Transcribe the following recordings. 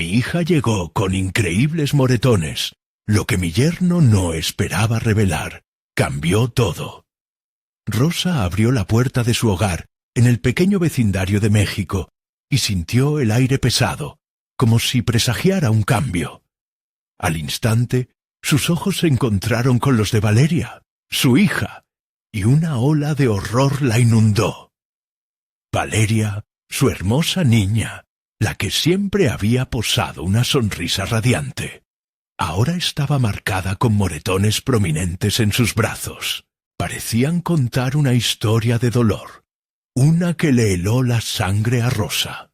Mi hija llegó con increíbles moretones. Lo que mi yerno no esperaba revelar. Cambió todo. Rosa abrió la puerta de su hogar en el pequeño vecindario de México y sintió el aire pesado, como si presagiara un cambio. Al instante, sus ojos se encontraron con los de Valeria, su hija, y una ola de horror la inundó. Valeria, su hermosa niña, la que siempre había posado una sonrisa radiante, ahora estaba marcada con moretones prominentes en sus brazos. Parecían contar una historia de dolor, una que le heló la sangre a Rosa.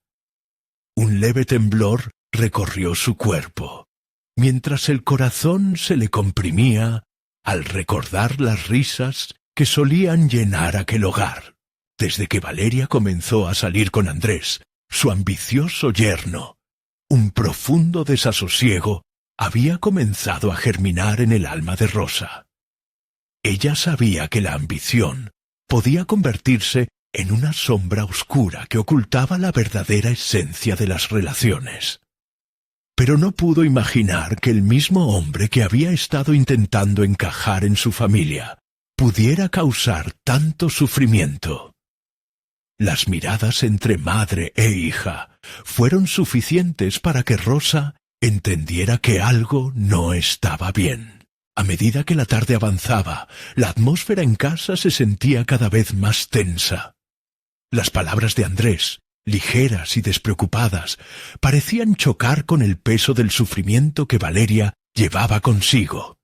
Un leve temblor recorrió su cuerpo, mientras el corazón se le comprimía al recordar las risas que solían llenar aquel hogar. Desde que Valeria comenzó a salir con Andrés, su ambicioso yerno, un profundo desasosiego había comenzado a germinar en el alma de Rosa. Ella sabía que la ambición podía convertirse en una sombra oscura que ocultaba la verdadera esencia de las relaciones. Pero no pudo imaginar que el mismo hombre que había estado intentando encajar en su familia pudiera causar tanto sufrimiento. Las miradas entre madre e hija fueron suficientes para que Rosa entendiera que algo no estaba bien. A medida que la tarde avanzaba, la atmósfera en casa se sentía cada vez más tensa. Las palabras de Andrés, ligeras y despreocupadas, parecían chocar con el peso del sufrimiento que Valeria llevaba consigo.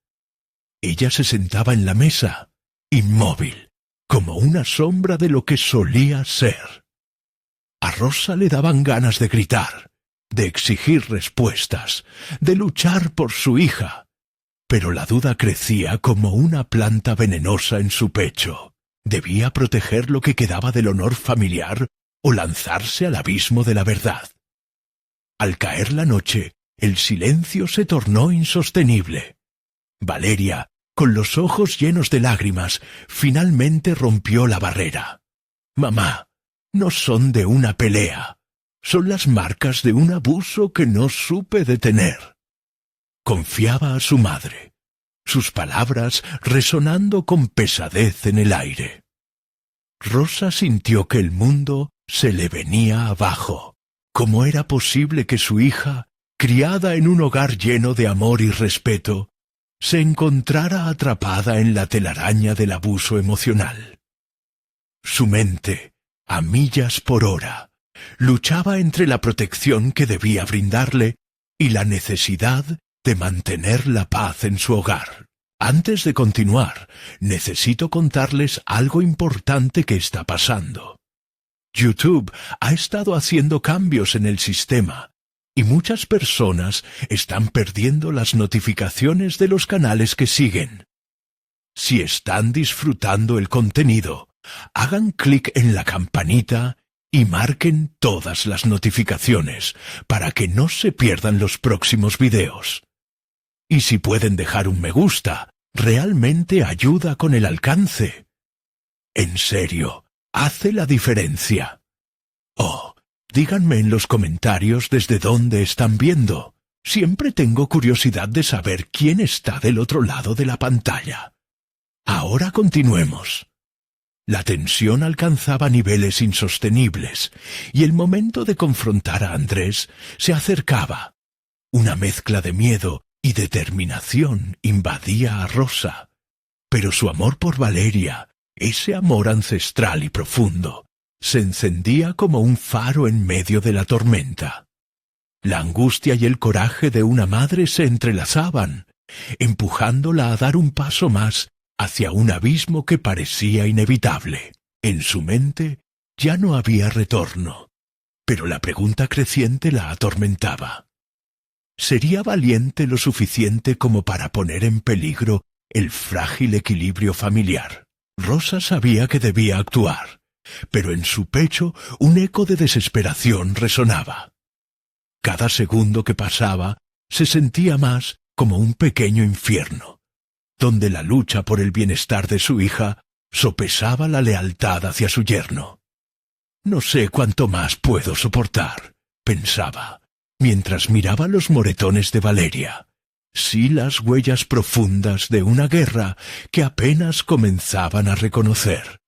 Ella se sentaba en la mesa, inmóvil, como una sombra de lo que solía ser. A Rosa le daban ganas de gritar, de exigir respuestas, de luchar por su hija, pero la duda crecía como una planta venenosa en su pecho. ¿Debía proteger lo que quedaba del honor familiar o lanzarse al abismo de la verdad? Al caer la noche, el silencio se tornó insostenible. Valeria, con los ojos llenos de lágrimas, finalmente rompió la barrera. «Mamá, no son de una pelea. Son las marcas de un abuso que no supe detener». Confiaba a su madre, sus palabras resonando con pesadez en el aire. Rosa sintió que el mundo se le venía abajo. ¿Cómo era posible que su hija, criada en un hogar lleno de amor y respeto, se encontrara atrapada en la telaraña del abuso emocional? Su mente, a millas por hora, luchaba entre la protección que debía brindarle y la necesidad de mantener la paz en su hogar. Antes de continuar, necesito contarles algo importante que está pasando. YouTube ha estado haciendo cambios en el sistema y muchas personas están perdiendo las notificaciones de los canales que siguen. Si están disfrutando el contenido, hagan clic en la campanita y marquen todas las notificaciones para que no se pierdan los próximos videos. Y si pueden dejar un me gusta, realmente ayuda con el alcance. En serio, hace la diferencia. Oh, díganme en los comentarios desde dónde están viendo. Siempre tengo curiosidad de saber quién está del otro lado de la pantalla. Ahora continuemos. La tensión alcanzaba niveles insostenibles y el momento de confrontar a Andrés se acercaba. Una mezcla de miedo y determinación invadía a Rosa, pero su amor por Valeria, ese amor ancestral y profundo, se encendía como un faro en medio de la tormenta. La angustia y el coraje de una madre se entrelazaban, empujándola a dar un paso más hacia un abismo que parecía inevitable. En su mente ya no había retorno, pero la pregunta creciente la atormentaba. ¿Sería valiente lo suficiente como para poner en peligro el frágil equilibrio familiar? Rosa sabía que debía actuar, pero en su pecho un eco de desesperación resonaba. Cada segundo que pasaba se sentía más como un pequeño infierno, donde la lucha por el bienestar de su hija sopesaba la lealtad hacia su yerno. «No sé cuánto más puedo soportar», pensaba. mientras miraba los moretones de Valeria. Sí, las huellas profundas de una guerra que apenas comenzaban a reconocer.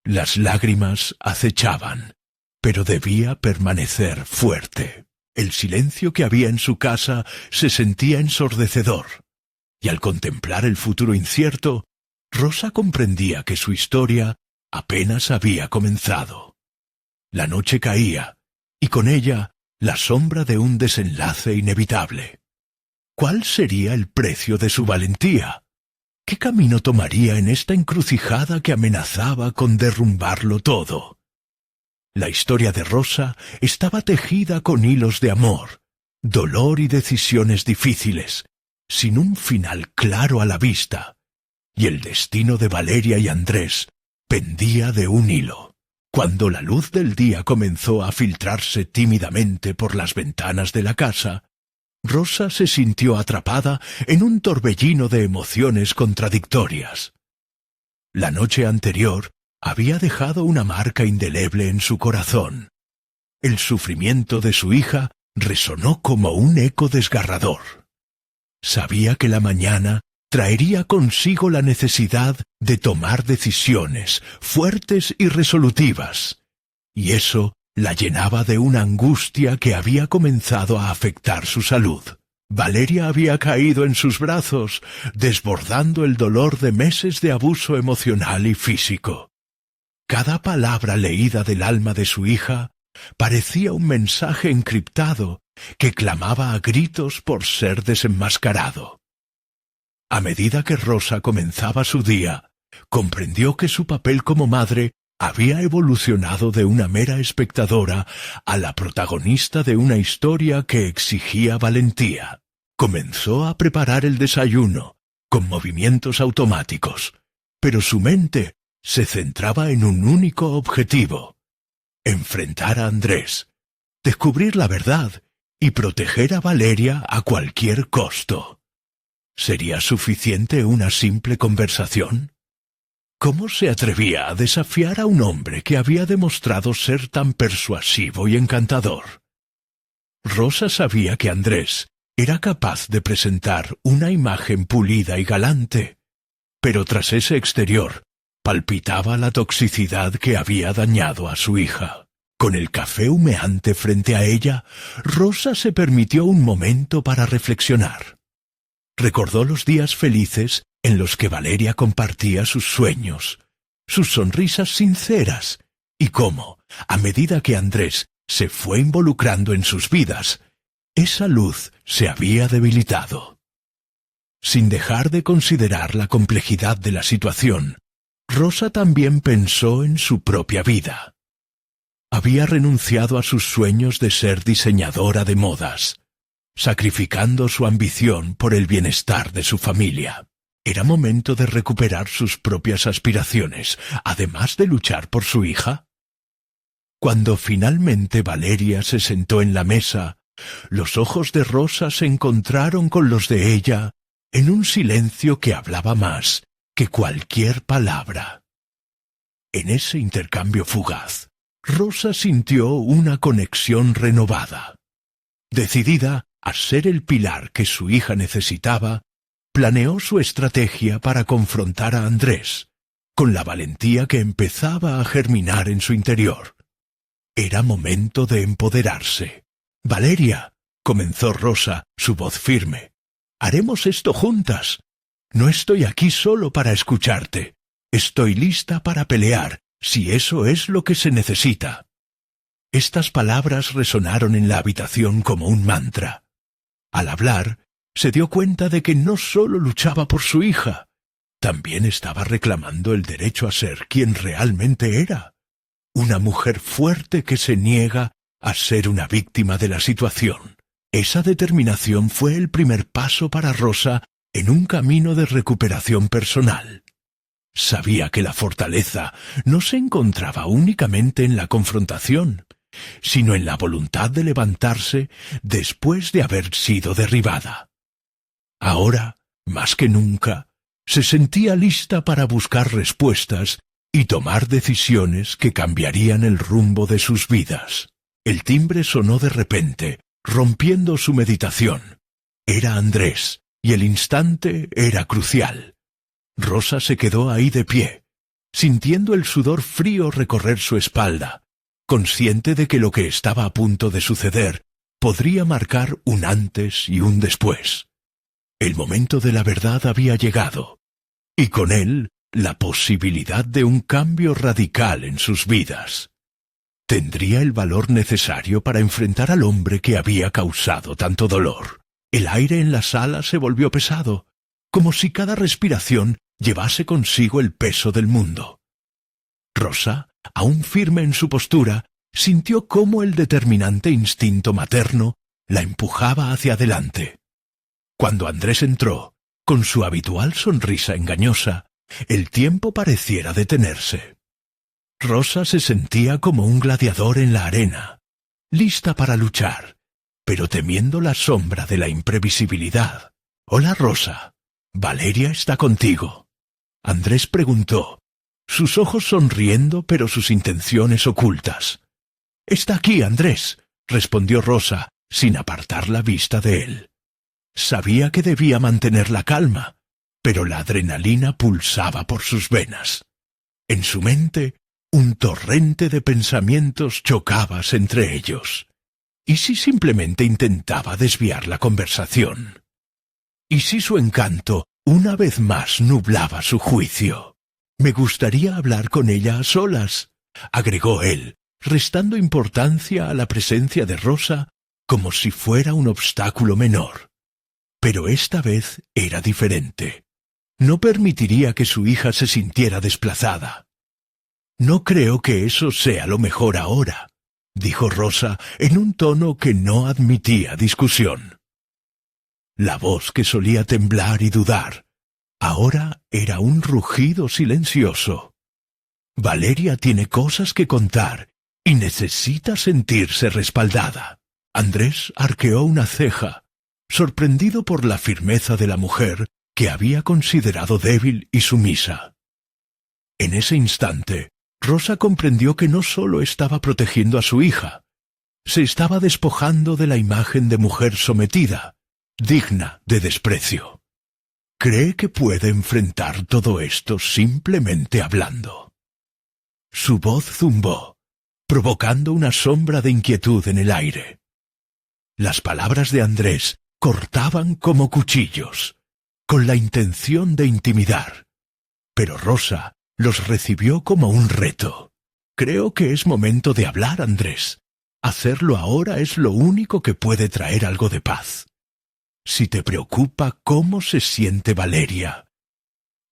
Las lágrimas acechaban, pero debía permanecer fuerte. El silencio que había en su casa se sentía ensordecedor, y al contemplar el futuro incierto, Rosa comprendía que su historia apenas había comenzado. La noche caía, y con ella la sombra de un desenlace inevitable. ¿Cuál sería el precio de su valentía? ¿Qué camino tomaría en esta encrucijada que amenazaba con derrumbarlo todo? La historia de Rosa estaba tejida con hilos de amor, dolor y decisiones difíciles, sin un final claro a la vista, y el destino de Valeria y Andrés pendía de un hilo. Cuando la luz del día comenzó a filtrarse tímidamente por las ventanas de la casa, Rosa se sintió atrapada en un torbellino de emociones contradictorias. La noche anterior había dejado una marca indeleble en su corazón. El sufrimiento de su hija resonó como un eco desgarrador. Sabía que la mañana traería consigo la necesidad de tomar decisiones fuertes y resolutivas, y eso la llenaba de una angustia que había comenzado a afectar su salud. Valeria había caído en sus brazos, desbordando el dolor de meses de abuso emocional y físico. Cada palabra leída del alma de su hija parecía un mensaje encriptado que clamaba a gritos por ser desenmascarado. A medida que Rosa comenzaba su día, comprendió que su papel como madre había evolucionado de una mera espectadora a la protagonista de una historia que exigía valentía. Comenzó a preparar el desayuno, con movimientos automáticos, pero su mente se centraba en un único objetivo: enfrentar a Andrés, descubrir la verdad y proteger a Valeria a cualquier costo. ¿Sería suficiente una simple conversación? ¿Cómo se atrevía a desafiar a un hombre que había demostrado ser tan persuasivo y encantador? Rosa sabía que Andrés era capaz de presentar una imagen pulida y galante, pero tras ese exterior palpitaba la toxicidad que había dañado a su hija. Con el café humeante frente a ella, Rosa se permitió un momento para reflexionar. Recordó los días felices en los que Valeria compartía sus sueños, sus sonrisas sinceras, y cómo, a medida que Andrés se fue involucrando en sus vidas, esa luz se había debilitado. Sin dejar de considerar la complejidad de la situación, Rosa también pensó en su propia vida. Había renunciado a sus sueños de ser diseñadora de modas, sacrificando su ambición por el bienestar de su familia. ¿Era momento de recuperar sus propias aspiraciones, además de luchar por su hija? Cuando finalmente Valeria se sentó en la mesa, los ojos de Rosa se encontraron con los de ella en un silencio que hablaba más que cualquier palabra. En ese intercambio fugaz, Rosa sintió una conexión renovada. Decidida a ser el pilar que su hija necesitaba, planeó su estrategia para confrontar a Andrés, con la valentía que empezaba a germinar en su interior. Era momento de empoderarse. «Valeria», comenzó Rosa, su voz firme, «haremos esto juntas. No estoy aquí solo para escucharte. Estoy lista para pelear, si eso es lo que se necesita». Estas palabras resonaron en la habitación como un mantra. Al hablar, se dio cuenta de que no solo luchaba por su hija, también estaba reclamando el derecho a ser quien realmente era, una mujer fuerte que se niega a ser una víctima de la situación. Esa determinación fue el primer paso para Rosa en un camino de recuperación personal. Sabía que la fortaleza no se encontraba únicamente en la confrontación, sino en la voluntad de levantarse después de haber sido derribada. Ahora, más que nunca, se sentía lista para buscar respuestas y tomar decisiones que cambiarían el rumbo de sus vidas. El timbre sonó de repente, rompiendo su meditación. Era Andrés, y el instante era crucial. Rosa se quedó ahí de pie, sintiendo el sudor frío recorrer su espalda, consciente de que lo que estaba a punto de suceder podría marcar un antes y un después. El momento de la verdad había llegado, y con él la posibilidad de un cambio radical en sus vidas. Tendría el valor necesario para enfrentar al hombre que había causado tanto dolor. El aire en la sala se volvió pesado, como si cada respiración llevase consigo el peso del mundo. Rosa, aún firme en su postura, sintió cómo el determinante instinto materno la empujaba hacia adelante. Cuando Andrés entró, con su habitual sonrisa engañosa, el tiempo pareciera detenerse. Rosa se sentía como un gladiador en la arena, lista para luchar, pero temiendo la sombra de la imprevisibilidad. «Hola, Rosa. ¿Valeria está contigo?», Andrés preguntó, sus ojos sonriendo pero sus intenciones ocultas. «Está aquí, Andrés», respondió Rosa, sin apartar la vista de él. Sabía que debía mantener la calma, pero la adrenalina pulsaba por sus venas. En su mente, un torrente de pensamientos chocaba entre ellos. ¿Y si simplemente intentaba desviar la conversación? ¿Y si su encanto una vez más nublaba su juicio? «Me gustaría hablar con ella a solas», agregó él, restando importancia a la presencia de Rosa como si fuera un obstáculo menor. Pero esta vez era diferente. No permitiría que su hija se sintiera desplazada. «No creo que eso sea lo mejor ahora», dijo Rosa en un tono que no admitía discusión. La voz que solía temblar y dudar, ahora era un rugido silencioso. «Valeria tiene cosas que contar y necesita sentirse respaldada». Andrés arqueó una ceja, sorprendido por la firmeza de la mujer que había considerado débil y sumisa. En ese instante, Rosa comprendió que no solo estaba protegiendo a su hija, se estaba despojando de la imagen de mujer sometida, digna de desprecio. Cree que puede enfrentar todo esto simplemente hablando. Su voz zumbó, provocando una sombra de inquietud en el aire. Las palabras de Andrés cortaban como cuchillos, con la intención de intimidar. Pero Rosa los recibió como un reto. «Creo que es momento de hablar, Andrés. Hacerlo ahora es lo único que puede traer algo de paz. Si te preocupa cómo se siente Valeria,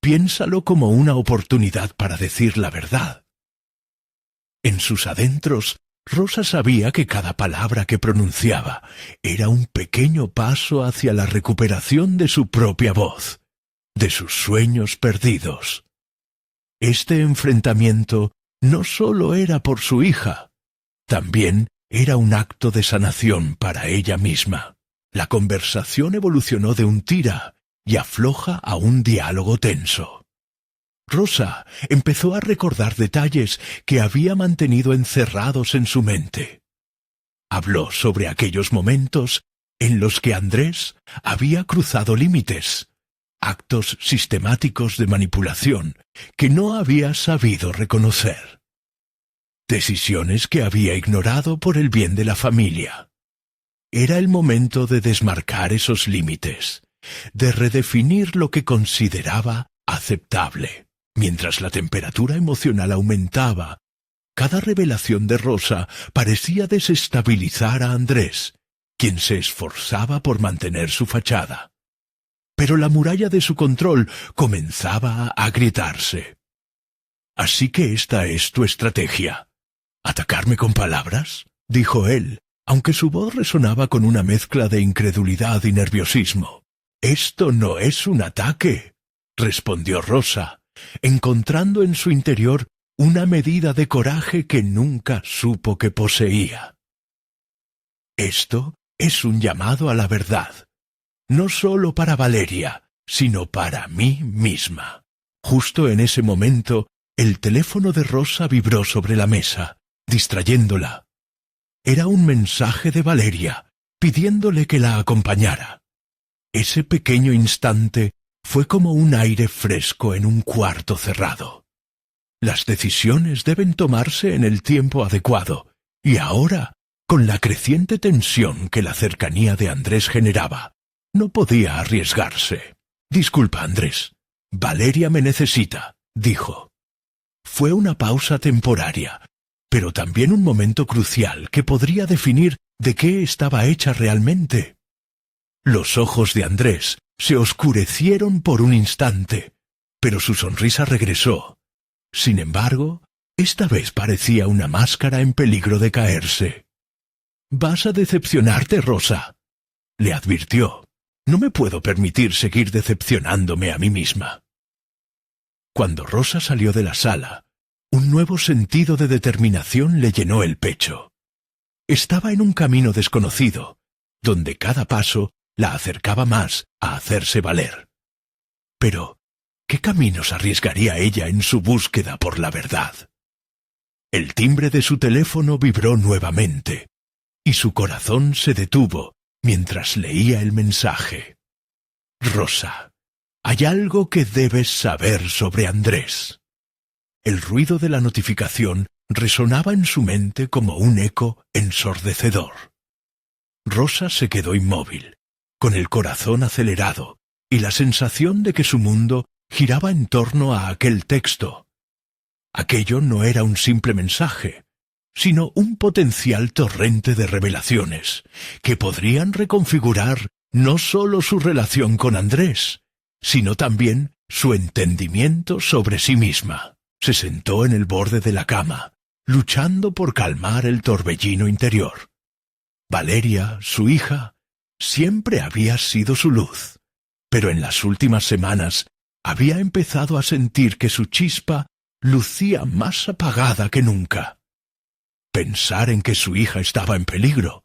piénsalo como una oportunidad para decir la verdad». En sus adentros, Rosa sabía que cada palabra que pronunciaba era un pequeño paso hacia la recuperación de su propia voz, de sus sueños perdidos. Este enfrentamiento no solo era por su hija, también era un acto de sanación para ella misma. La conversación evolucionó de un tira y afloja a un diálogo tenso. Rosa empezó a recordar detalles que había mantenido encerrados en su mente. Habló sobre aquellos momentos en los que Andrés había cruzado límites, actos sistemáticos de manipulación que no había sabido reconocer, decisiones que había ignorado por el bien de la familia. Era el momento de desmarcar esos límites, de redefinir lo que consideraba aceptable. Mientras la temperatura emocional aumentaba, cada revelación de Rosa parecía desestabilizar a Andrés, quien se esforzaba por mantener su fachada. Pero la muralla de su control comenzaba a agrietarse. «Así que esta es tu estrategia. ¿Atacarme con palabras?», dijo él, aunque su voz resonaba con una mezcla de incredulidad y nerviosismo. «Esto no es un ataque», respondió Rosa, encontrando en su interior una medida de coraje que nunca supo que poseía. «Esto es un llamado a la verdad, no solo para Valeria, sino para mí misma». Justo en ese momento, el teléfono de Rosa vibró sobre la mesa, distrayéndola. Era un mensaje de Valeria, pidiéndole que la acompañara. Ese pequeño instante fue como un aire fresco en un cuarto cerrado. Las decisiones deben tomarse en el tiempo adecuado, y ahora, con la creciente tensión que la cercanía de Andrés generaba, no podía arriesgarse. «Disculpa, Andrés. Valeria me necesita», dijo. Fue una pausa temporaria, pero también un momento crucial que podría definir de qué estaba hecha realmente. Los ojos de Andrés se oscurecieron por un instante, pero su sonrisa regresó. Sin embargo, esta vez parecía una máscara en peligro de caerse. «Vas a decepcionarte, Rosa», le advirtió. «No me puedo permitir seguir decepcionándome a mí misma». Cuando Rosa salió de la sala, un nuevo sentido de determinación le llenó el pecho. Estaba en un camino desconocido, donde cada paso la acercaba más a hacerse valer. Pero, ¿qué caminos arriesgaría ella en su búsqueda por la verdad? El timbre de su teléfono vibró nuevamente, y su corazón se detuvo mientras leía el mensaje. «Rosa, hay algo que debes saber sobre Andrés». El ruido de la notificación resonaba en su mente como un eco ensordecedor. Rosa se quedó inmóvil, con el corazón acelerado y la sensación de que su mundo giraba en torno a aquel texto. Aquello no era un simple mensaje, sino un potencial torrente de revelaciones que podrían reconfigurar no solo su relación con Andrés, sino también su entendimiento sobre sí misma. Se sentó en el borde de la cama, luchando por calmar el torbellino interior. Valeria, su hija, siempre había sido su luz, pero en las últimas semanas había empezado a sentir que su chispa lucía más apagada que nunca. Pensar en que su hija estaba en peligro,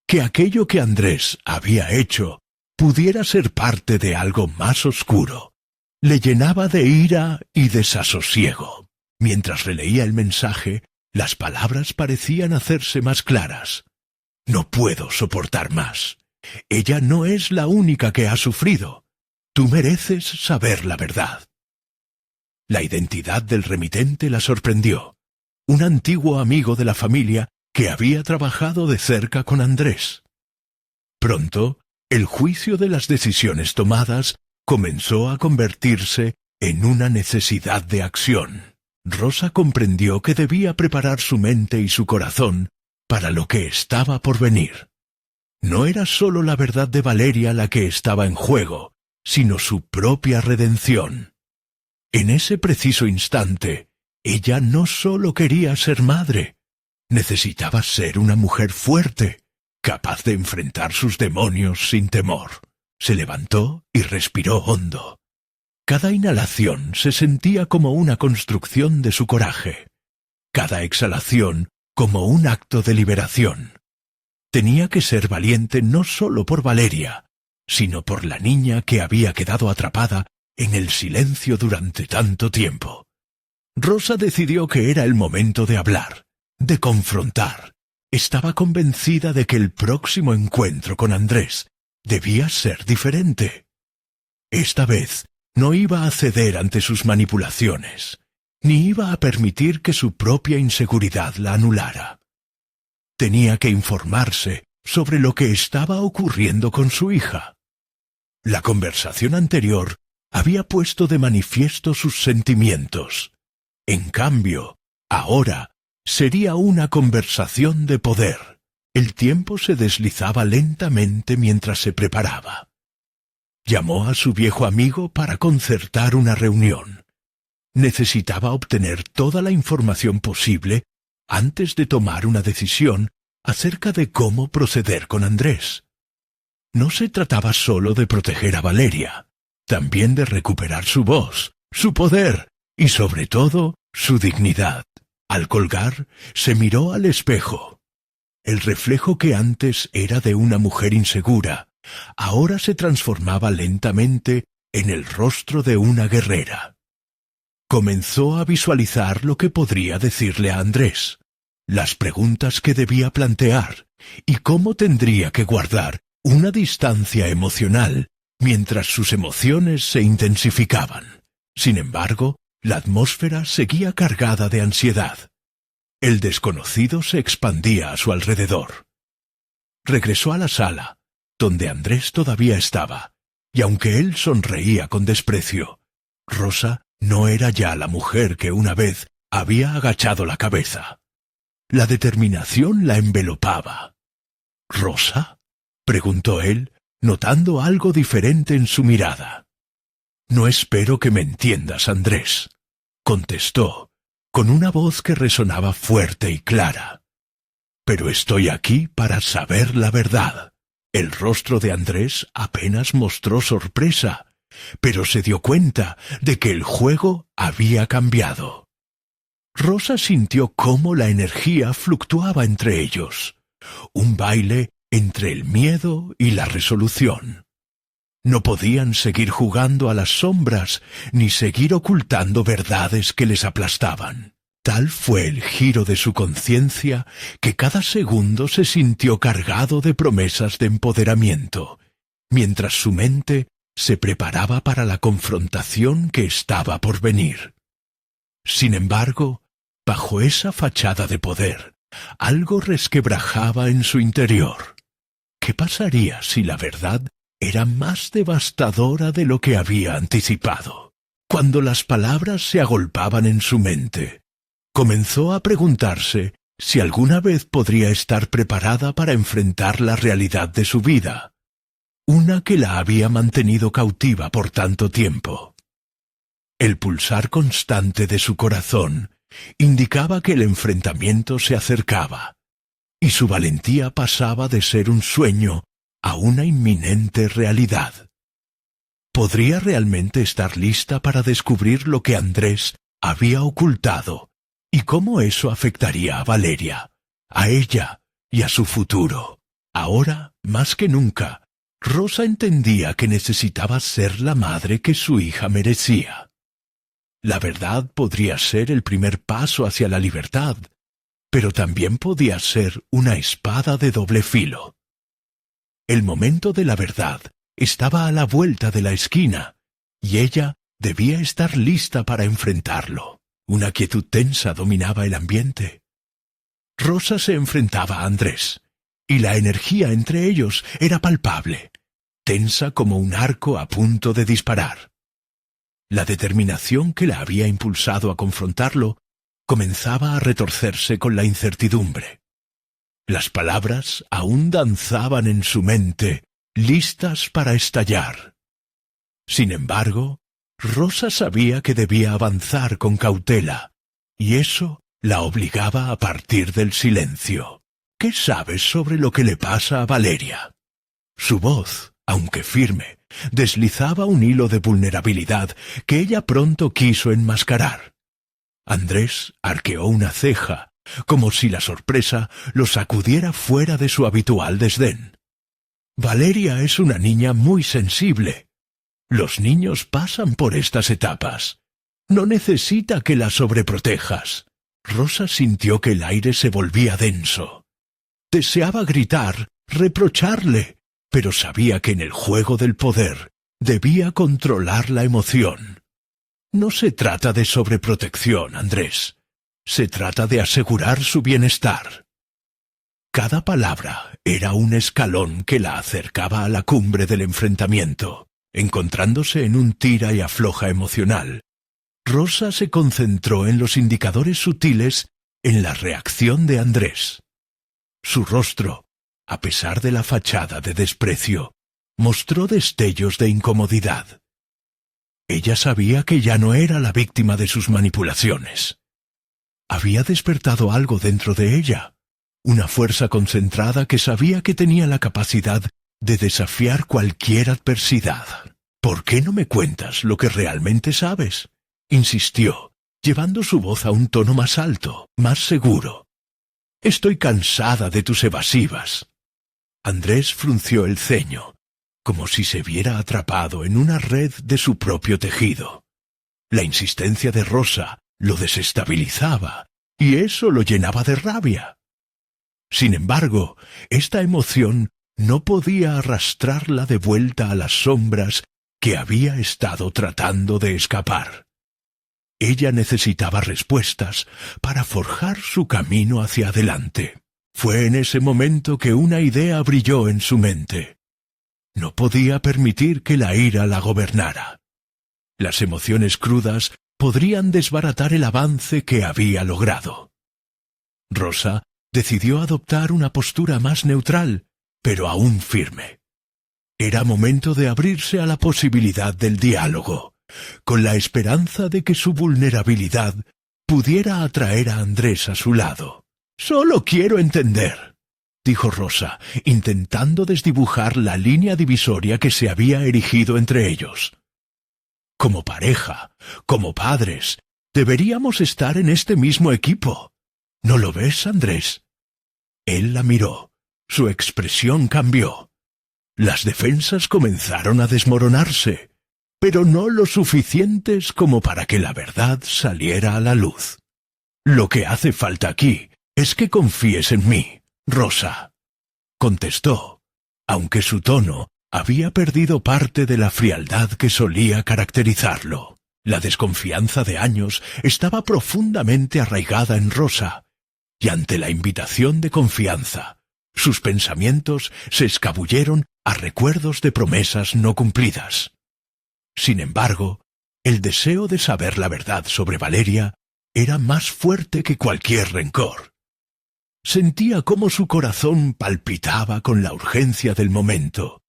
que aquello que Andrés había hecho pudiera ser parte de algo más oscuro, le llenaba de ira y desasosiego. Mientras releía el mensaje, las palabras parecían hacerse más claras. «No puedo soportar más. Ella no es la única que ha sufrido. Tú mereces saber la verdad». La identidad del remitente la sorprendió. Un antiguo amigo de la familia que había trabajado de cerca con Andrés. Pronto, el juicio de las decisiones tomadas comenzó a convertirse en una necesidad de acción. Rosa comprendió que debía preparar su mente y su corazón para lo que estaba por venir. No era solo la verdad de Valeria la que estaba en juego, sino su propia redención. En ese preciso instante, ella no solo quería ser madre, necesitaba ser una mujer fuerte, capaz de enfrentar sus demonios sin temor. Se levantó y respiró hondo. Cada inhalación se sentía como una construcción de su coraje, cada exhalación como un acto de liberación. Tenía que ser valiente no solo por Valeria, sino por la niña que había quedado atrapada en el silencio durante tanto tiempo. Rosa decidió que era el momento de hablar, de confrontar. Estaba convencida de que el próximo encuentro con Andrés debía ser diferente. Esta vez no iba a ceder ante sus manipulaciones, ni iba a permitir que su propia inseguridad la anulara. Tenía que informarse sobre lo que estaba ocurriendo con su hija. La conversación anterior había puesto de manifiesto sus sentimientos. En cambio, ahora sería una conversación de poder. El tiempo se deslizaba lentamente mientras se preparaba. Llamó a su viejo amigo para concertar una reunión. Necesitaba obtener toda la información posible antes de tomar una decisión acerca de cómo proceder con Andrés. No se trataba solo de proteger a Valeria, también de recuperar su voz, su poder y, sobre todo, su dignidad. Al colgar, se miró al espejo. El reflejo que antes era de una mujer insegura, ahora se transformaba lentamente en el rostro de una guerrera. Comenzó a visualizar lo que podría decirle a Andrés. las preguntas que debía plantear y cómo tendría que guardar una distancia emocional mientras sus emociones se intensificaban. Sin embargo, la atmósfera seguía cargada de ansiedad. El desconocido se expandía a su alrededor. Regresó a la sala, donde Andrés todavía estaba, y aunque él sonreía con desprecio, Rosa no era ya la mujer que una vez había agachado la cabeza. La determinación la envelopaba. ¿Rosa?, preguntó él, notando algo diferente en su mirada. «No espero que me entiendas, Andrés», contestó, con una voz que resonaba fuerte y clara. «Pero estoy aquí para saber la verdad». El rostro de Andrés apenas mostró sorpresa, pero se dio cuenta de que el juego había cambiado. Rosa sintió cómo la energía fluctuaba entre ellos, un baile entre el miedo y la resolución. No podían seguir jugando a las sombras ni seguir ocultando verdades que les aplastaban. Tal fue el giro de su conciencia que cada segundo se sintió cargado de promesas de empoderamiento, mientras su mente se preparaba para la confrontación que estaba por venir. Sin embargo, bajo esa fachada de poder, algo resquebrajaba en su interior. ¿Qué pasaría si la verdad era más devastadora de lo que había anticipado? Cuando las palabras se agolpaban en su mente, comenzó a preguntarse si alguna vez podría estar preparada para enfrentar la realidad de su vida, una que la había mantenido cautiva por tanto tiempo. El pulsar constante de su corazón indicaba que el enfrentamiento se acercaba, y su valentía pasaba de ser un sueño a una inminente realidad. ¿Podría realmente estar lista para descubrir lo que Andrés había ocultado y cómo eso afectaría a Valeria, a ella y a su futuro? Ahora, más que nunca, Rosa entendía que necesitaba ser la madre que su hija merecía. La verdad podría ser el primer paso hacia la libertad, pero también podía ser una espada de doble filo. El momento de la verdad estaba a la vuelta de la esquina, y ella debía estar lista para enfrentarlo. Una quietud tensa dominaba el ambiente. Rosa se enfrentaba a Andrés, y la energía entre ellos era palpable, tensa como un arco a punto de disparar. La determinación que la había impulsado a confrontarlo comenzaba a retorcerse con la incertidumbre. Las palabras aún danzaban en su mente, listas para estallar. Sin embargo, Rosa sabía que debía avanzar con cautela, y eso la obligaba a partir del silencio. ¿Qué sabes sobre lo que le pasa a Valeria? Su voz, aunque firme, deslizaba un hilo de vulnerabilidad que ella pronto quiso enmascarar. Andrés arqueó una ceja, como si la sorpresa lo sacudiera fuera de su habitual desdén. Valeria es una niña muy sensible. Los niños pasan por estas etapas. No necesita que la sobreprotejas. Rosa sintió que el aire se volvía denso. Deseaba gritar, reprocharle, pero sabía que en el juego del poder debía controlar la emoción. No se trata de sobreprotección, Andrés. Se trata de asegurar su bienestar. Cada palabra era un escalón que la acercaba a la cumbre del enfrentamiento. Encontrándose en un tira y afloja emocional, Rosa se concentró en los indicadores sutiles en la reacción de Andrés. Su rostro, a pesar de la fachada de desprecio, mostró destellos de incomodidad. Ella sabía que ya no era la víctima de sus manipulaciones. Había despertado algo dentro de ella, una fuerza concentrada que sabía que tenía la capacidad de desafiar cualquier adversidad. «¿Por qué no me cuentas lo que realmente sabes?», insistió, llevando su voz a un tono más alto, más seguro. «Estoy cansada de tus evasivas». Andrés frunció el ceño, como si se viera atrapado en una red de su propio tejido. La insistencia de Rosa lo desestabilizaba, y eso lo llenaba de rabia. Sin embargo, esta emoción no podía arrastrarla de vuelta a las sombras que había estado tratando de escapar. Ella necesitaba respuestas para forjar su camino hacia adelante. Fue en ese momento que una idea brilló en su mente. No podía permitir que la ira la gobernara. Las emociones crudas podrían desbaratar el avance que había logrado. Rosa decidió adoptar una postura más neutral, pero aún firme. Era momento de abrirse a la posibilidad del diálogo, con la esperanza de que su vulnerabilidad pudiera atraer a Andrés a su lado. «Solo quiero entender», dijo Rosa, intentando desdibujar la línea divisoria que se había erigido entre ellos. «Como pareja, como padres, deberíamos estar en este mismo equipo. ¿No lo ves, Andrés?» Él la miró. Su expresión cambió. Las defensas comenzaron a desmoronarse, pero no lo suficientes como para que la verdad saliera a la luz. «Lo que hace falta aquí es que confíes en mí, Rosa», contestó, aunque su tono había perdido parte de la frialdad que solía caracterizarlo. La desconfianza de años estaba profundamente arraigada en Rosa, y ante la invitación de confianza, sus pensamientos se escabulleron a recuerdos de promesas no cumplidas. Sin embargo, el deseo de saber la verdad sobre Valeria era más fuerte que cualquier rencor. Sentía cómo su corazón palpitaba con la urgencia del momento,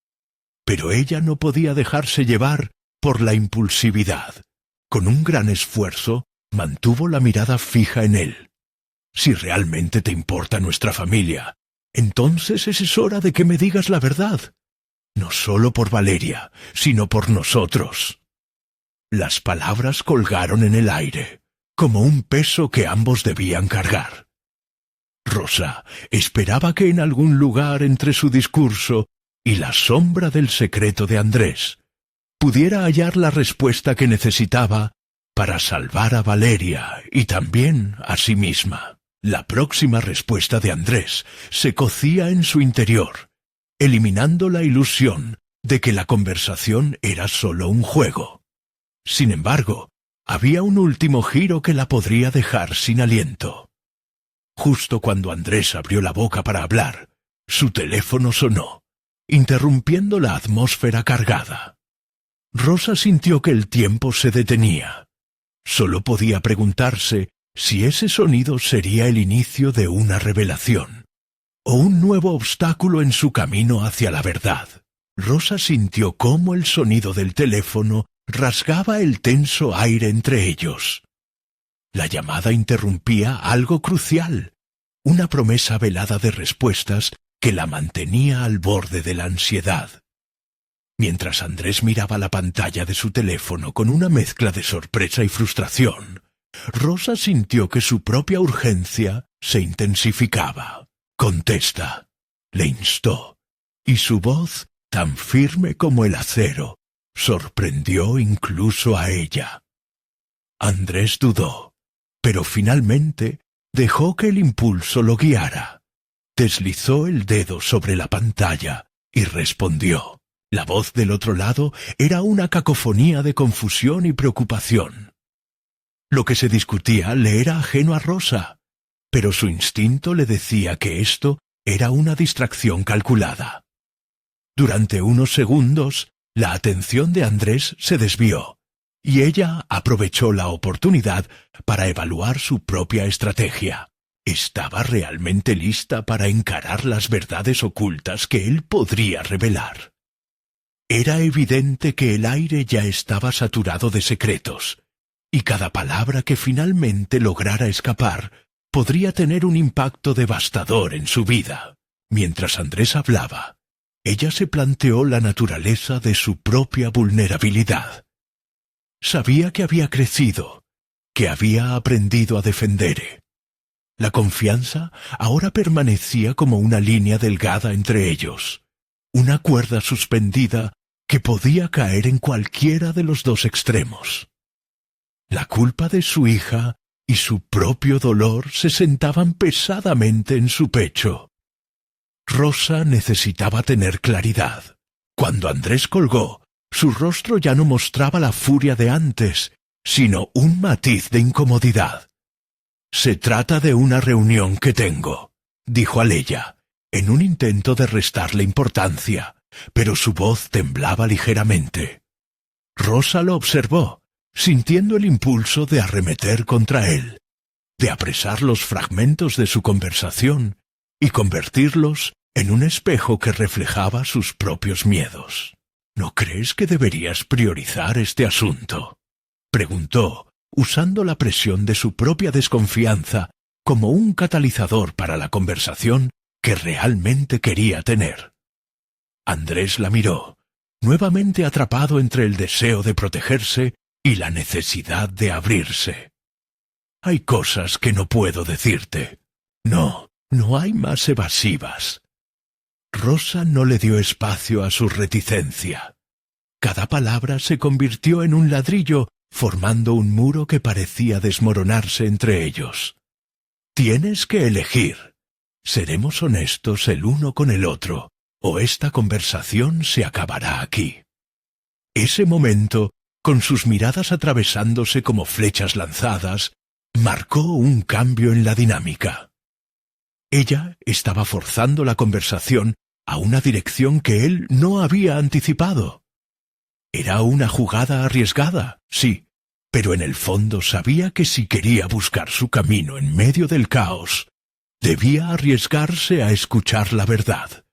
pero ella no podía dejarse llevar por la impulsividad. Con un gran esfuerzo, mantuvo la mirada fija en él. «Si realmente te importa nuestra familia, entonces es hora de que me digas la verdad. No solo por Valeria, sino por nosotros». Las palabras colgaron en el aire, como un peso que ambos debían cargar. Rosa esperaba que en algún lugar entre su discurso y la sombra del secreto de Andrés pudiera hallar la respuesta que necesitaba para salvar a Valeria y también a sí misma. La próxima respuesta de Andrés se cocía en su interior, eliminando la ilusión de que la conversación era solo un juego. Sin embargo, había un último giro que la podría dejar sin aliento. Justo cuando Andrés abrió la boca para hablar, su teléfono sonó, interrumpiendo la atmósfera cargada. Rosa sintió que el tiempo se detenía. Solo podía preguntarse si ese sonido sería el inicio de una revelación, o un nuevo obstáculo en su camino hacia la verdad. Rosa sintió cómo el sonido del teléfono rasgaba el tenso aire entre ellos. La llamada interrumpía algo crucial, una promesa velada de respuestas que la mantenía al borde de la ansiedad. Mientras Andrés miraba la pantalla de su teléfono con una mezcla de sorpresa y frustración, Rosa sintió que su propia urgencia se intensificaba. «Contesta», le instó, y su voz, tan firme como el acero, sorprendió incluso a ella. Andrés dudó, pero finalmente dejó que el impulso lo guiara. Deslizó el dedo sobre la pantalla y respondió. La voz del otro lado era una cacofonía de confusión y preocupación. Lo que se discutía le era ajeno a Rosa, pero su instinto le decía que esto era una distracción calculada. Durante unos segundos, la atención de Andrés se desvió, y ella aprovechó la oportunidad para evaluar su propia estrategia. ¿Estaba realmente lista para encarar las verdades ocultas que él podría revelar? Era evidente que el aire ya estaba saturado de secretos, y cada palabra que finalmente lograra escapar podría tener un impacto devastador en su vida. Mientras Andrés hablaba, ella se planteó la naturaleza de su propia vulnerabilidad. Sabía que había crecido, que había aprendido a defender. La confianza ahora permanecía como una línea delgada entre ellos, una cuerda suspendida que podía caer en cualquiera de los dos extremos. La culpa de su hija y su propio dolor se sentaban pesadamente en su pecho. Rosa necesitaba tener claridad. Cuando Andrés colgó, su rostro ya no mostraba la furia de antes, sino un matiz de incomodidad. «Se trata de una reunión que tengo», dijo Aleya, en un intento de restarle importancia, pero su voz temblaba ligeramente. Rosa lo observó, sintiendo el impulso de arremeter contra él, de apresar los fragmentos de su conversación y convertirlos en un espejo que reflejaba sus propios miedos. «¿No crees que deberías priorizar este asunto?», preguntó, usando la presión de su propia desconfianza como un catalizador para la conversación que realmente quería tener. Andrés la miró, nuevamente atrapado entre el deseo de protegerse y la necesidad de abrirse. «Hay cosas que no puedo decirte. No hay más evasivas». Rosa no le dio espacio a su reticencia. Cada palabra se convirtió en un ladrillo, formando un muro que parecía desmoronarse entre ellos. «Tienes que elegir. Seremos honestos el uno con el otro, o esta conversación se acabará aquí». Ese momento, con sus miradas atravesándose como flechas lanzadas, marcó un cambio en la dinámica. Ella estaba forzando la conversación a una dirección que él no había anticipado. Era una jugada arriesgada, sí, pero en el fondo sabía que si quería buscar su camino en medio del caos, debía arriesgarse a escuchar la verdad,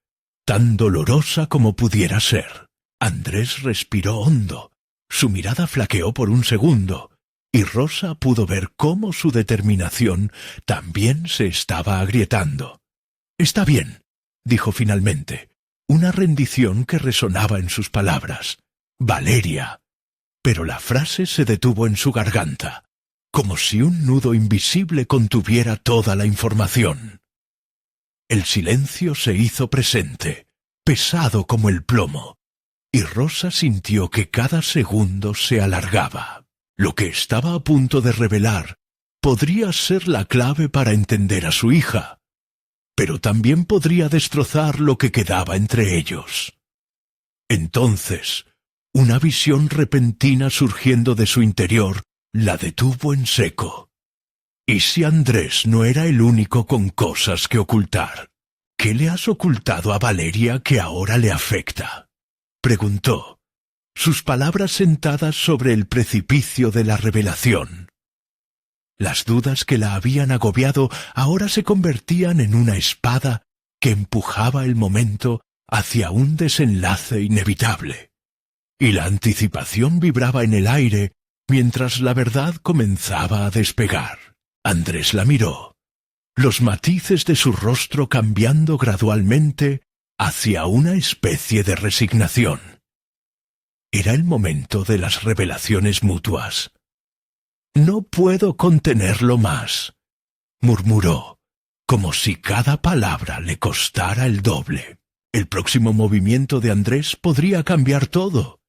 tan dolorosa como pudiera ser. Andrés respiró hondo, su mirada flaqueó por un segundo, y Rosa pudo ver cómo su determinación también se estaba agrietando. «Está bien», dijo finalmente, una rendición que resonaba en sus palabras. «Valeria». Pero la frase se detuvo en su garganta, como si un nudo invisible contuviera toda la información. El silencio se hizo presente, pesado como el plomo, y Rosa sintió que cada segundo se alargaba. Lo que estaba a punto de revelar podría ser la clave para entender a su hija, pero también podría destrozar lo que quedaba entre ellos. Entonces, una visión repentina surgiendo de su interior la detuvo en seco. ¿Y si Andrés no era el único con cosas que ocultar? «¿Qué le has ocultado a Valeria que ahora le afecta?», preguntó, sus palabras sentadas sobre el precipicio de la revelación. Las dudas que la habían agobiado ahora se convertían en una espada que empujaba el momento hacia un desenlace inevitable. Y la anticipación vibraba en el aire mientras la verdad comenzaba a despegar. Andrés la miró, los matices de su rostro cambiando gradualmente hacia una especie de resignación. Era el momento de las revelaciones mutuas. «No puedo contenerlo más», murmuró, como si cada palabra le costara el doble. El próximo movimiento de Andrés podría cambiar todo.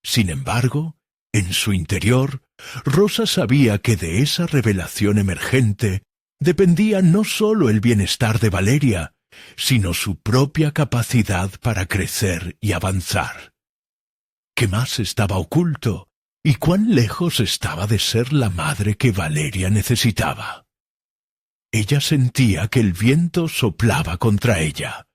Sin embargo, en su interior, Rosa sabía que de esa revelación emergente dependía no solo el bienestar de Valeria, sino su propia capacidad para crecer y avanzar. ¿Qué más estaba oculto? ¿Y cuán lejos estaba de ser la madre que Valeria necesitaba? Ella sentía que el viento soplaba contra ella,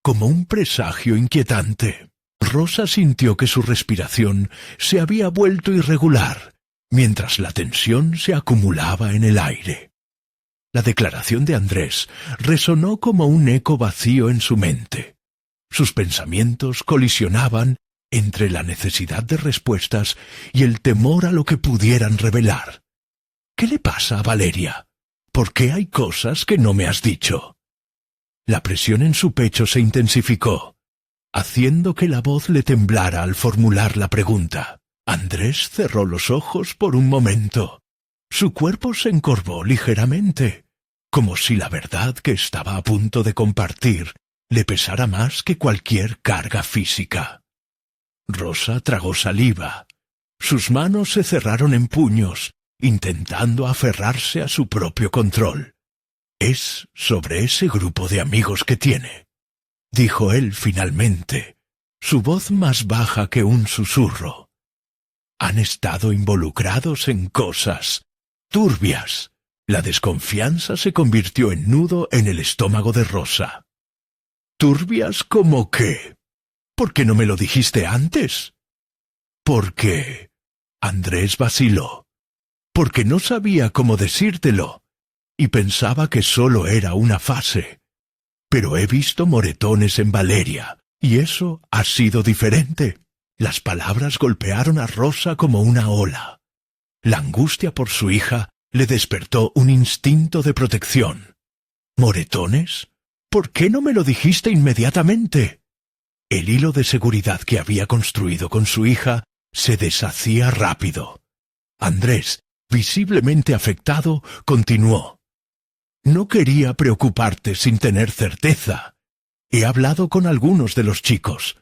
como un presagio inquietante. Rosa sintió que su respiración se había vuelto irregular, mientras la tensión se acumulaba en el aire. La declaración de Andrés resonó como un eco vacío en su mente. Sus pensamientos colisionaban entre la necesidad de respuestas y el temor a lo que pudieran revelar. «¿Qué le pasa a Valeria? ¿Por qué hay cosas que no me has dicho?». La presión en su pecho se intensificó, haciendo que la voz le temblara al formular la pregunta. Andrés cerró los ojos por un momento. Su cuerpo se encorvó ligeramente, como si la verdad que estaba a punto de compartir le pesara más que cualquier carga física. Rosa tragó saliva. Sus manos se cerraron en puños intentando aferrarse a su propio control. «Es sobre ese grupo de amigos que tiene», dijo él finalmente, su voz más baja que un susurro. «Han estado involucrados en cosas turbias». La desconfianza se convirtió en nudo en el estómago de Rosa. «¿Turbias como qué? ¿Por qué no me lo dijiste antes?» «Porque…» Andrés vaciló. «Porque no sabía cómo decírtelo, y pensaba que solo era una fase. Pero he visto moretones en Valeria, y eso ha sido diferente». Las palabras golpearon a Rosa como una ola. La angustia por su hija le despertó un instinto de protección. «¿Moretones? ¿Por qué no me lo dijiste inmediatamente?» El hilo de seguridad que había construido con su hija se deshacía rápido. Andrés, visiblemente afectado, continuó. «No quería preocuparte sin tener certeza. He hablado con algunos de los chicos.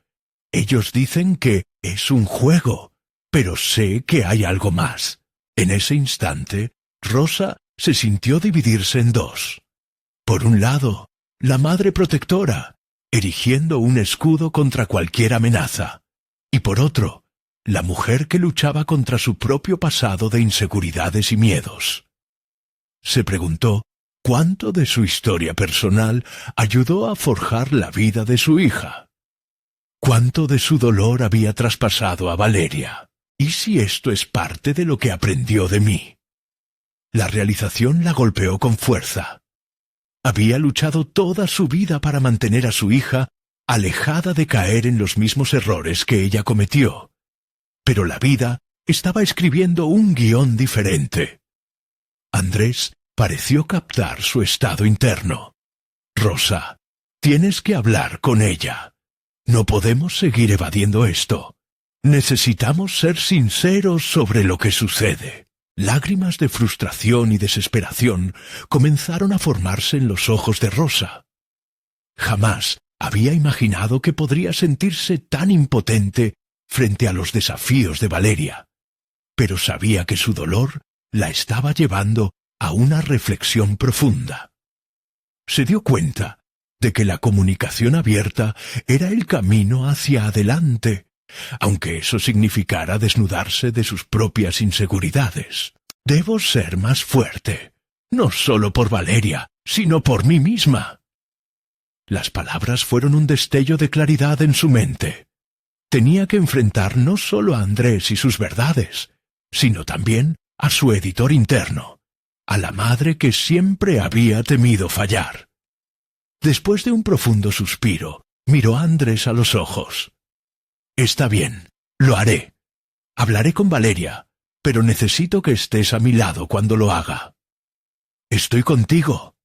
Ellos dicen que es un juego, pero sé que hay algo más». En ese instante, Rosa se sintió dividirse en dos. Por un lado, la madre protectora, erigiendo un escudo contra cualquier amenaza, y por otro, la mujer que luchaba contra su propio pasado de inseguridades y miedos. Se preguntó cuánto de su historia personal ayudó a forjar la vida de su hija. ¿Cuánto de su dolor había traspasado a Valeria? ¿Y si esto es parte de lo que aprendió de mí? La realización la golpeó con fuerza. Había luchado toda su vida para mantener a su hija alejada de caer en los mismos errores que ella cometió. Pero la vida estaba escribiendo un guión diferente. Andrés pareció captar su estado interno. «Rosa, tienes que hablar con ella. No podemos seguir evadiendo esto. Necesitamos ser sinceros sobre lo que sucede». Lágrimas de frustración y desesperación comenzaron a formarse en los ojos de Rosa. Jamás había imaginado que podría sentirse tan impotente frente a los desafíos de Valeria, pero sabía que su dolor la estaba llevando a una reflexión profunda. Se dio cuenta de que la comunicación abierta era el camino hacia adelante, aunque eso significara desnudarse de sus propias inseguridades. «Debo ser más fuerte, no solo por Valeria, sino por mí misma». Las palabras fueron un destello de claridad en su mente. Tenía que enfrentar no solo a Andrés y sus verdades, sino también a su editor interno, a la madre que siempre había temido fallar. Después de un profundo suspiro, miró a Andrés a los ojos. «Está bien, lo haré. Hablaré con Valeria, pero necesito que estés a mi lado cuando lo haga». «Estoy contigo»,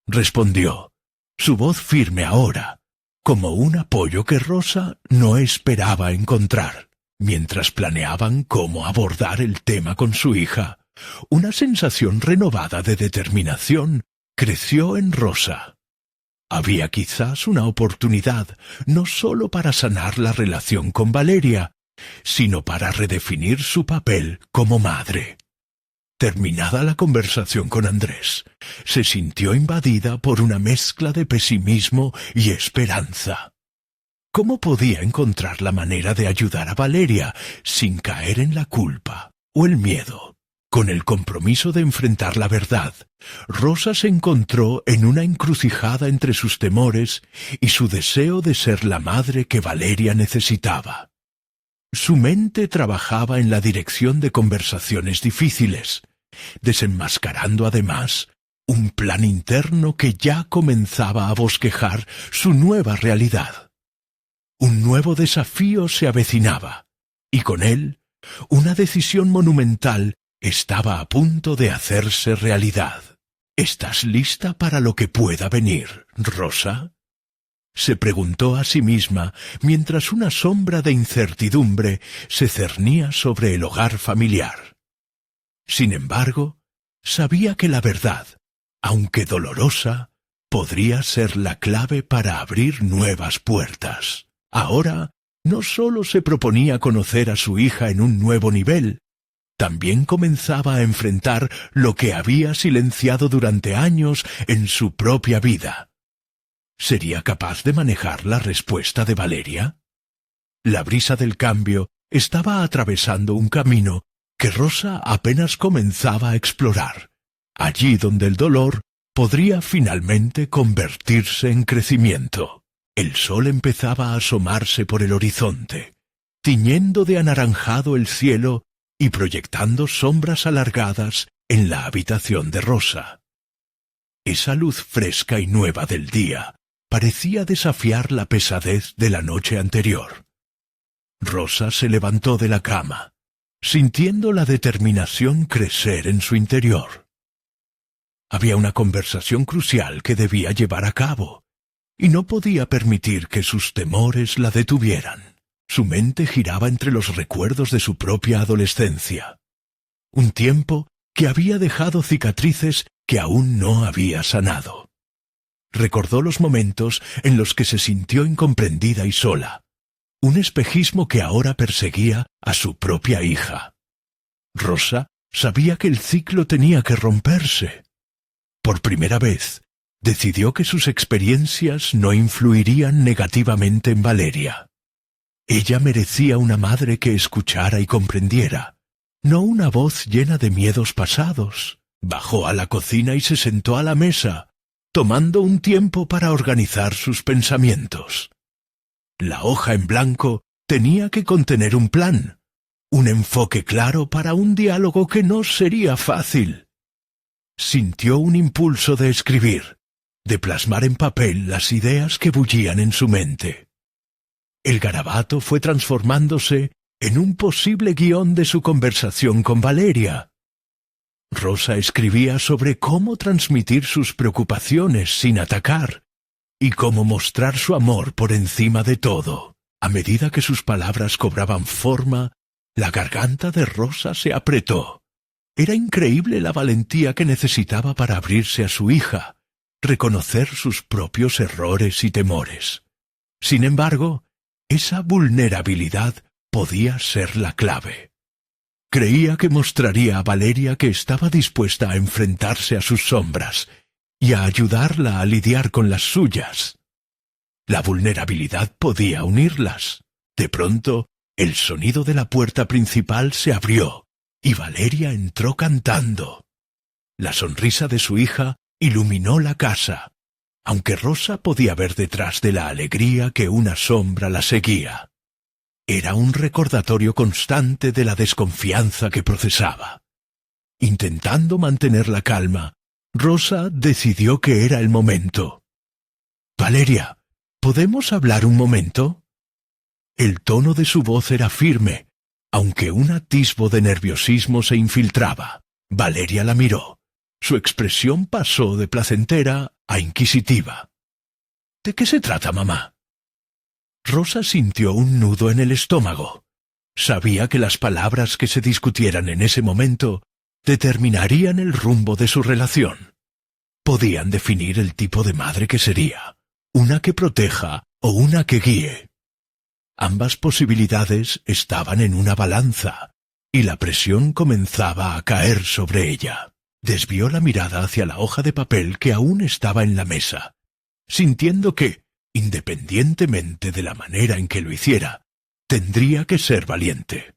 respondió, su voz firme ahora, como un apoyo que Rosa no esperaba encontrar. Mientras planeaban cómo abordar el tema con su hija, una sensación renovada de determinación creció en Rosa. Había quizás una oportunidad no solo para sanar la relación con Valeria, sino para redefinir su papel como madre. Terminada la conversación con Andrés, se sintió invadida por una mezcla de pesimismo y esperanza. ¿Cómo podía encontrar la manera de ayudar a Valeria sin caer en la culpa o el miedo? Con el compromiso de enfrentar la verdad, Rosa se encontró en una encrucijada entre sus temores y su deseo de ser la madre que Valeria necesitaba. Su mente trabajaba en la dirección de conversaciones difíciles, desenmascarando además un plan interno que ya comenzaba a bosquejar su nueva realidad. Un nuevo desafío se avecinaba, y con él, una decisión monumental estaba a punto de hacerse realidad. ¿Estás lista para lo que pueda venir, Rosa?, se preguntó a sí misma mientras una sombra de incertidumbre se cernía sobre el hogar familiar. Sin embargo, sabía que la verdad, aunque dolorosa, podría ser la clave para abrir nuevas puertas. Ahora, no solo se proponía conocer a su hija en un nuevo nivel, también comenzaba a enfrentar lo que había silenciado durante años en su propia vida. ¿Sería capaz de manejar la respuesta de Valeria? La brisa del cambio estaba atravesando un camino que Rosa apenas comenzaba a explorar, allí donde el dolor podría finalmente convertirse en crecimiento. El sol empezaba a asomarse por el horizonte, tiñendo de anaranjado el cielo y proyectando sombras alargadas en la habitación de Rosa. Esa luz fresca y nueva del día parecía desafiar la pesadez de la noche anterior. Rosa se levantó de la cama, sintiendo la determinación crecer en su interior. Había una conversación crucial que debía llevar a cabo, y no podía permitir que sus temores la detuvieran. Su mente giraba entre los recuerdos de su propia adolescencia, un tiempo que había dejado cicatrices que aún no había sanado. Recordó los momentos en los que se sintió incomprendida y sola, un espejismo que ahora perseguía a su propia hija. Rosa sabía que el ciclo tenía que romperse. Por primera vez, decidió que sus experiencias no influirían negativamente en Valeria. Ella merecía una madre que escuchara y comprendiera, no una voz llena de miedos pasados. Bajó a la cocina y se sentó a la mesa, tomando un tiempo para organizar sus pensamientos. La hoja en blanco tenía que contener un plan, un enfoque claro para un diálogo que no sería fácil. Sintió un impulso de escribir, de plasmar en papel las ideas que bullían en su mente. El garabato fue transformándose en un posible guión de su conversación con Valeria. Rosa escribía sobre cómo transmitir sus preocupaciones sin atacar y cómo mostrar su amor por encima de todo. A medida que sus palabras cobraban forma, la garganta de Rosa se apretó. Era increíble la valentía que necesitaba para abrirse a su hija, reconocer sus propios errores y temores. Sin embargo, esa vulnerabilidad podía ser la clave. Creía que mostraría a Valeria que estaba dispuesta a enfrentarse a sus sombras y a ayudarla a lidiar con las suyas. La vulnerabilidad podía unirlas. De pronto, el sonido de la puerta principal se abrió y Valeria entró cantando. La sonrisa de su hija iluminó la casa, aunque Rosa podía ver detrás de la alegría que una sombra la seguía. Era un recordatorio constante de la desconfianza que procesaba. Intentando mantener la calma, Rosa decidió que era el momento. «Valeria, ¿podemos hablar un momento?» El tono de su voz era firme, aunque un atisbo de nerviosismo se infiltraba. Valeria la miró. Su expresión pasó de placentera a inquisitiva. «¿De qué se trata, mamá?» Rosa sintió un nudo en el estómago. Sabía que las palabras que se discutieran en ese momento determinarían el rumbo de su relación. Podían definir el tipo de madre que sería, una que proteja o una que guíe. Ambas posibilidades estaban en una balanza, y la presión comenzaba a caer sobre ella. Desvió la mirada hacia la hoja de papel que aún estaba en la mesa, sintiendo que, independientemente de la manera en que lo hiciera, tendría que ser valiente.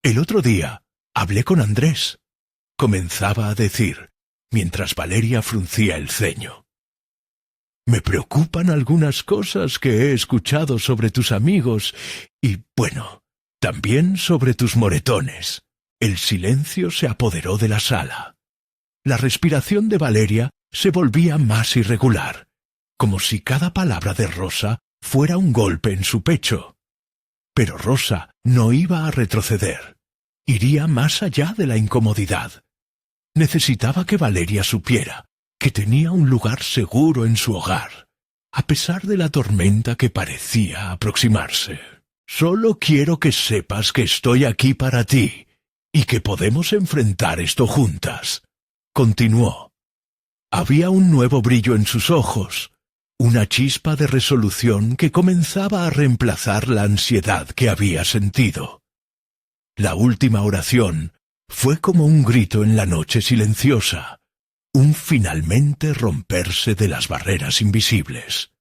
«El otro día hablé con Andrés», comenzaba a decir, mientras Valeria fruncía el ceño. «Me preocupan algunas cosas que he escuchado sobre tus amigos y, bueno, también sobre tus moretones». El silencio se apoderó de la sala. La respiración de Valeria se volvía más irregular, como si cada palabra de Rosa fuera un golpe en su pecho. Pero Rosa no iba a retroceder. Iría más allá de la incomodidad. Necesitaba que Valeria supiera que tenía un lugar seguro en su hogar, a pesar de la tormenta que parecía aproximarse. «Solo quiero que sepas que estoy aquí para ti y que podemos enfrentar esto juntas», continuó. Había un nuevo brillo en sus ojos, una chispa de resolución que comenzaba a reemplazar la ansiedad que había sentido. La última oración fue como un grito en la noche silenciosa, un finalmente romperse de las barreras invisibles.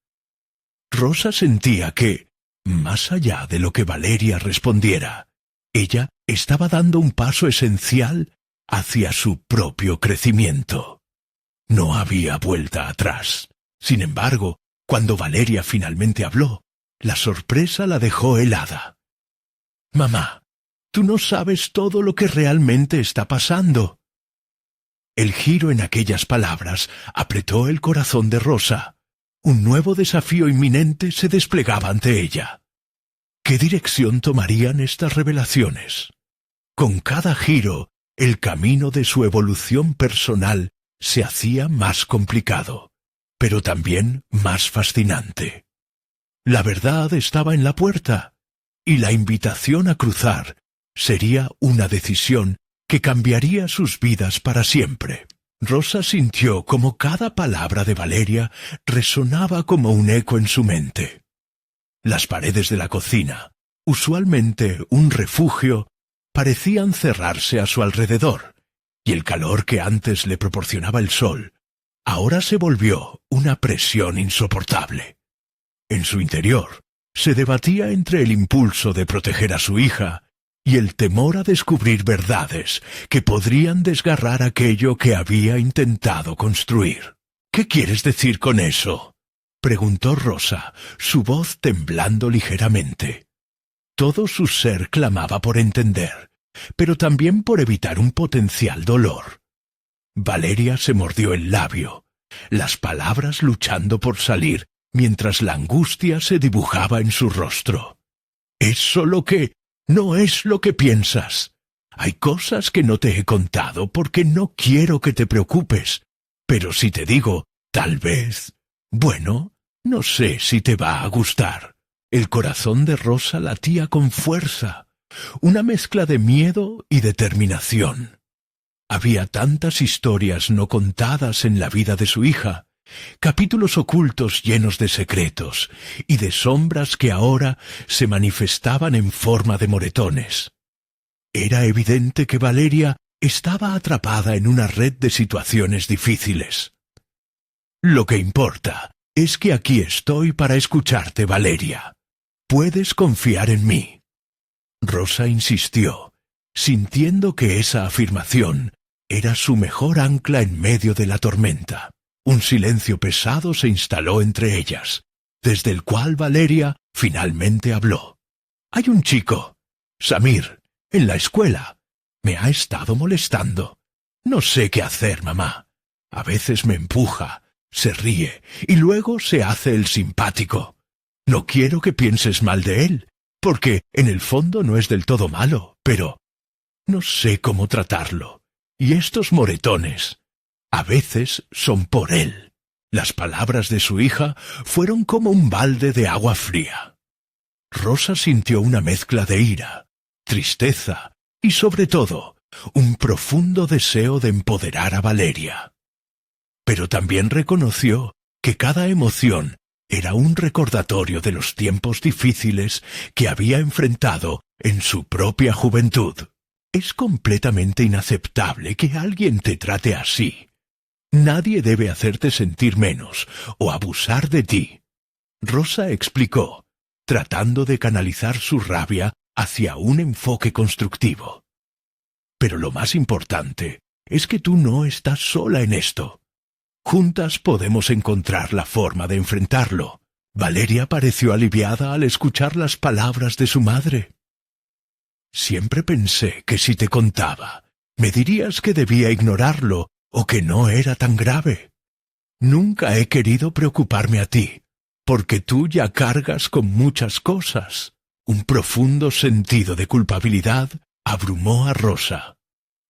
Rosa sentía que, más allá de lo que Valeria respondiera, ella estaba dando un paso esencial hacia su propio crecimiento. No había vuelta atrás. Sin embargo, cuando Valeria finalmente habló, la sorpresa la dejó helada. «Mamá, tú no sabes todo lo que realmente está pasando». El giro en aquellas palabras apretó el corazón de Rosa. Un nuevo desafío inminente se desplegaba ante ella. ¿Qué dirección tomarían estas revelaciones? Con cada giro, el camino de su evolución personal se hacía más complicado, pero también más fascinante. La verdad estaba en la puerta, y la invitación a cruzar sería una decisión que cambiaría sus vidas para siempre. Rosa sintió como cada palabra de Valeria resonaba como un eco en su mente. Las paredes de la cocina, usualmente un refugio, parecían cerrarse a su alrededor, y el calor que antes le proporcionaba el sol, ahora se volvió una presión insoportable. En su interior, se debatía entre el impulso de proteger a su hija y el temor a descubrir verdades que podrían desgarrar aquello que había intentado construir. «¿Qué quieres decir con eso?», preguntó Rosa, su voz temblando ligeramente. Todo su ser clamaba por entender, pero también por evitar un potencial dolor. Valeria se mordió el labio, las palabras luchando por salir mientras la angustia se dibujaba en su rostro. «Es solo que no es lo que piensas. Hay cosas que no te he contado porque no quiero que te preocupes, pero si te digo, tal vez, bueno, no sé si te va a gustar». El corazón de Rosa latía con fuerza, una mezcla de miedo y determinación. Había tantas historias no contadas en la vida de su hija, capítulos ocultos llenos de secretos y de sombras que ahora se manifestaban en forma de moretones. Era evidente que Valeria estaba atrapada en una red de situaciones difíciles. «Lo que importa es que aquí estoy para escucharte, Valeria. Puedes confiar en mí». Rosa insistió, sintiendo que esa afirmación era su mejor ancla en medio de la tormenta. Un silencio pesado se instaló entre ellas, desde el cual Valeria finalmente habló. «Hay un chico, Samir, en la escuela. Me ha estado molestando. No sé qué hacer, mamá. A veces me empuja, se ríe y luego se hace el simpático. No quiero que pienses mal de él, porque en el fondo no es del todo malo, pero no sé cómo tratarlo. Y estos moretones, a veces son por él». Las palabras de su hija fueron como un balde de agua fría. Rosa sintió una mezcla de ira, tristeza y, sobre todo, un profundo deseo de empoderar a Valeria. Pero también reconoció que cada emoción era un recordatorio de los tiempos difíciles que había enfrentado en su propia juventud. Es completamente inaceptable que alguien te trate así. Nadie debe hacerte sentir menos o abusar de ti. Rosa explicó, tratando de canalizar su rabia hacia un enfoque constructivo. Pero lo más importante es que tú no estás sola en esto. Juntas podemos encontrar la forma de enfrentarlo. Valeria pareció aliviada al escuchar las palabras de su madre. «Siempre pensé que si te contaba, me dirías que debía ignorarlo o que no era tan grave. Nunca he querido preocuparme a ti, porque tú ya cargas con muchas cosas». Un profundo sentido de culpabilidad abrumó a Rosa.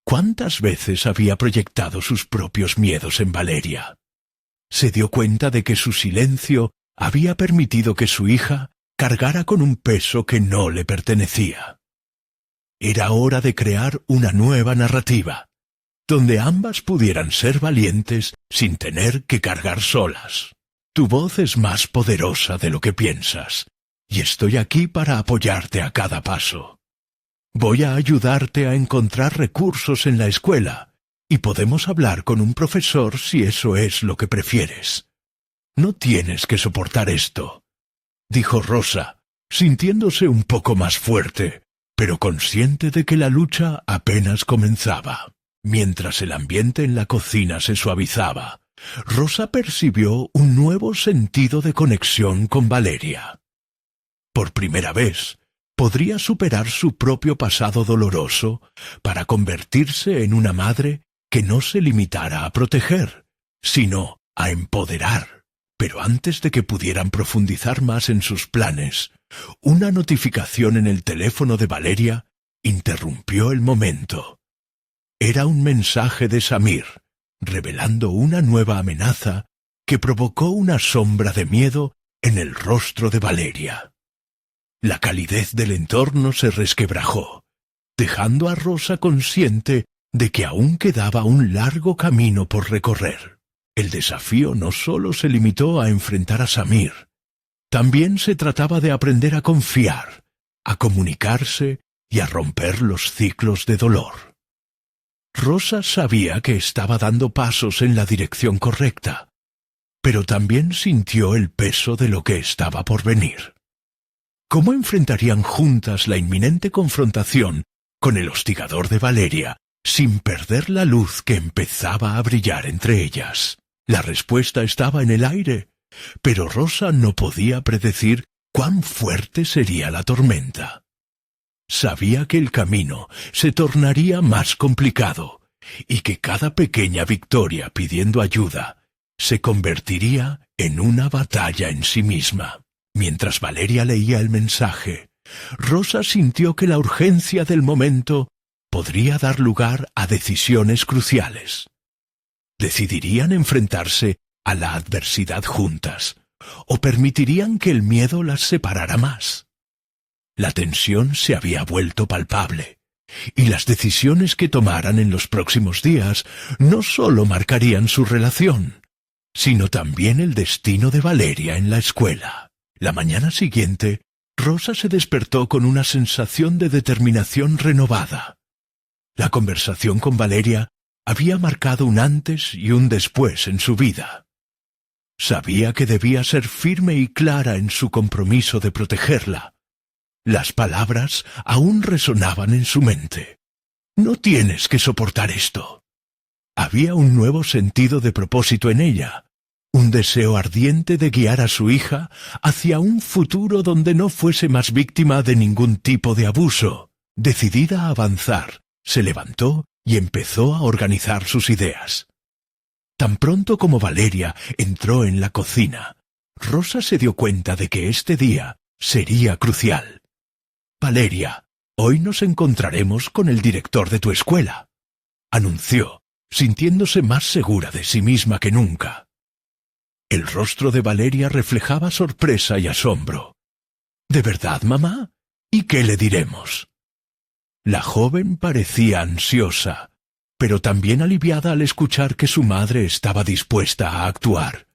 ¿Cuántas veces había proyectado sus propios miedos en Valeria? Se dio cuenta de que su silencio había permitido que su hija cargara con un peso que no le pertenecía. Era hora de crear una nueva narrativa, donde ambas pudieran ser valientes sin tener que cargar solas. Tu voz es más poderosa de lo que piensas, y estoy aquí para apoyarte a cada paso. Voy a ayudarte a encontrar recursos en la escuela, y podemos hablar con un profesor si eso es lo que prefieres. No tienes que soportar esto, dijo Rosa, sintiéndose un poco más fuerte, pero consciente de que la lucha apenas comenzaba. Mientras el ambiente en la cocina se suavizaba, Rosa percibió un nuevo sentido de conexión con Valeria. Por primera vez, podría superar su propio pasado doloroso para convertirse en una madre que no se limitara a proteger, sino a empoderar. Pero antes de que pudieran profundizar más en sus planes, una notificación en el teléfono de Valeria interrumpió el momento. Era un mensaje de Samir, revelando una nueva amenaza que provocó una sombra de miedo en el rostro de Valeria. La calidez del entorno se resquebrajó, dejando a Rosa consciente de que aún quedaba un largo camino por recorrer. El desafío no solo se limitó a enfrentar a Samir, también se trataba de aprender a confiar, a comunicarse y a romper los ciclos de dolor. Rosa sabía que estaba dando pasos en la dirección correcta, pero también sintió el peso de lo que estaba por venir. ¿Cómo enfrentarían juntas la inminente confrontación con el hostigador de Valeria sin perder la luz que empezaba a brillar entre ellas? La respuesta estaba en el aire, pero Rosa no podía predecir cuán fuerte sería la tormenta. Sabía que el camino se tornaría más complicado y que cada pequeña victoria pidiendo ayuda se convertiría en una batalla en sí misma. Mientras Valeria leía el mensaje, Rosa sintió que la urgencia del momento podría dar lugar a decisiones cruciales. ¿Decidirían enfrentarse a la adversidad juntas o permitirían que el miedo las separara más? La tensión se había vuelto palpable, y las decisiones que tomaran en los próximos días no solo marcarían su relación, sino también el destino de Valeria en la escuela. La mañana siguiente, Rosa se despertó con una sensación de determinación renovada. La conversación con Valeria había marcado un antes y un después en su vida. Sabía que debía ser firme y clara en su compromiso de protegerla. Las palabras aún resonaban en su mente. No tienes que soportar esto. Había un nuevo sentido de propósito en ella, un deseo ardiente de guiar a su hija hacia un futuro donde no fuese más víctima de ningún tipo de abuso. Decidida a avanzar, se levantó y empezó a organizar sus ideas. Tan pronto como Valeria entró en la cocina, Rosa se dio cuenta de que este día sería crucial. «Valeria, hoy nos encontraremos con el director de tu escuela», anunció, sintiéndose más segura de sí misma que nunca. El rostro de Valeria reflejaba sorpresa y asombro. «¿De verdad, mamá? ¿Y qué le diremos?» La joven parecía ansiosa, pero también aliviada al escuchar que su madre estaba dispuesta a actuar.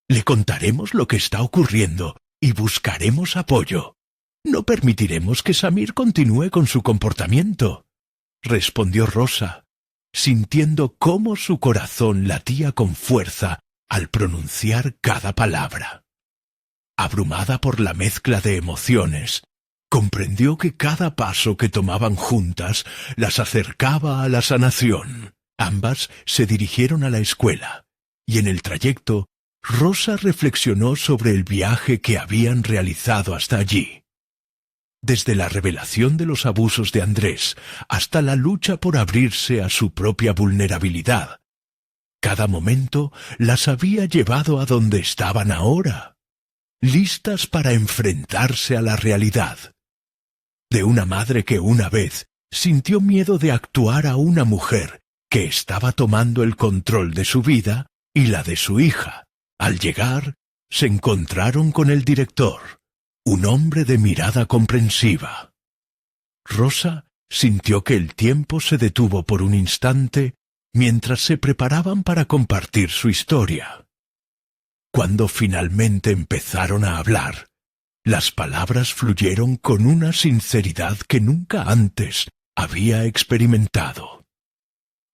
«Le contaremos lo que está ocurriendo y buscaremos apoyo. No permitiremos que Samir continúe con su comportamiento», respondió Rosa, sintiendo cómo su corazón latía con fuerza al pronunciar cada palabra. Abrumada por la mezcla de emociones, comprendió que cada paso que tomaban juntas las acercaba a la sanación. Ambas se dirigieron a la escuela, y en el trayecto, Rosa reflexionó sobre el viaje que habían realizado hasta allí. Desde la revelación de los abusos de Andrés hasta la lucha por abrirse a su propia vulnerabilidad, cada momento las había llevado a donde estaban ahora, listas para enfrentarse a la realidad. De una madre que una vez sintió miedo de actuar a una mujer que estaba tomando el control de su vida y la de su hija. Al llegar, se encontraron con el director, un hombre de mirada comprensiva. Rosa sintió que el tiempo se detuvo por un instante mientras se preparaban para compartir su historia. Cuando finalmente empezaron a hablar, las palabras fluyeron con una sinceridad que nunca antes había experimentado.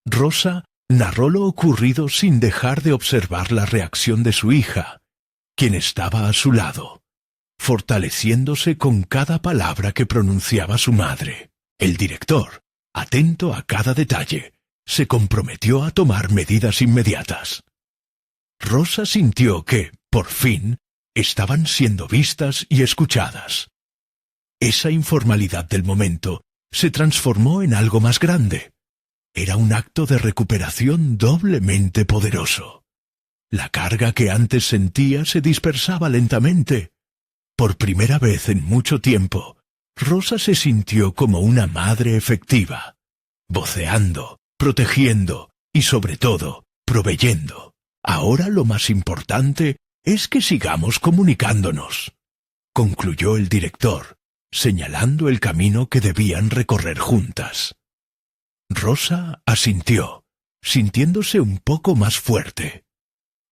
Rosa narró lo ocurrido sin dejar de observar la reacción de su hija, quien estaba a su lado, fortaleciéndose con cada palabra que pronunciaba su madre. El director, atento a cada detalle, se comprometió a tomar medidas inmediatas. Rosa sintió que, por fin, estaban siendo vistas y escuchadas. Esa informalidad del momento se transformó en algo más grande. Era un acto de recuperación doblemente poderoso. La carga que antes sentía se dispersaba lentamente. Por primera vez en mucho tiempo, Rosa se sintió como una madre efectiva, voceando, protegiendo y, sobre todo, proveyendo. Ahora lo más importante es que sigamos comunicándonos, concluyó el director, señalando el camino que debían recorrer juntas. Rosa asintió, sintiéndose un poco más fuerte.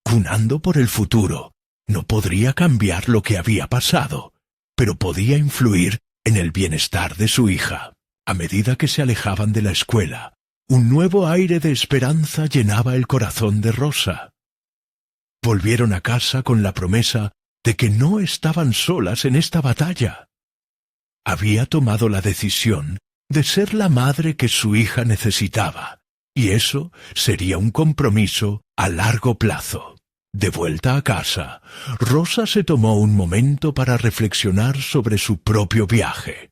Cunando por el futuro, no podría cambiar lo que había pasado, pero podía influir en el bienestar de su hija. A medida que se alejaban de la escuela, un nuevo aire de esperanza llenaba el corazón de Rosa. Volvieron a casa con la promesa de que no estaban solas en esta batalla. Había tomado la decisión de ser la madre que su hija necesitaba, y eso sería un compromiso a largo plazo. De vuelta a casa, Rosa se tomó un momento para reflexionar sobre su propio viaje.